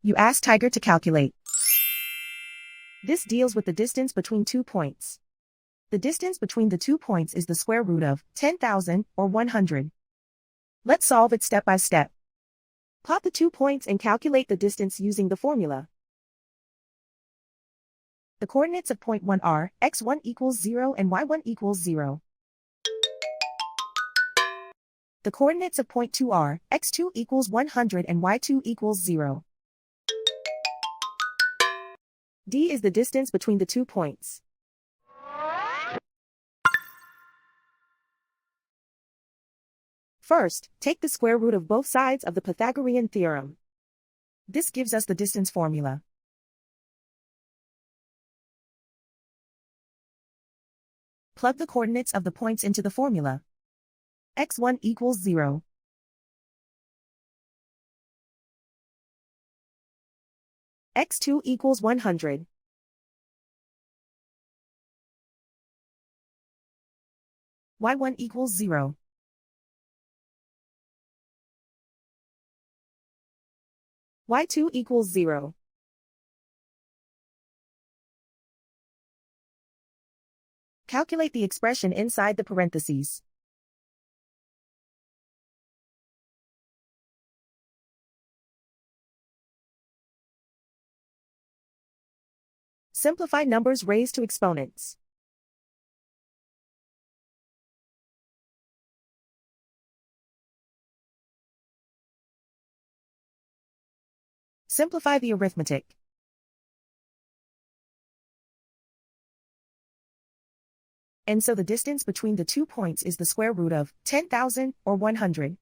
You ask Tiger to calculate. This deals with the distance between 2 points. The distance between the 2 points is the square root of 10,000 or 100. Let's solve it step by step. Plot the 2 points and calculate the distance using the formula. The coordinates of point 1 are x1 equals 0 and y1 equals 0. The coordinates of point 2 are x2 equals 100 and y2 equals 0. D is the distance between the 2 points. First, take the square root of both sides of the Pythagorean theorem. This gives us the distance formula. Plug the coordinates of the points into the formula. x1 equals 0. x2 equals 100. y1 equals 0. y2 equals 0. Calculate the expression inside the parentheses. Simplify numbers raised to exponents. Simplify the arithmetic. And so the distance between the 2 points is the square root of 10,000 or 100.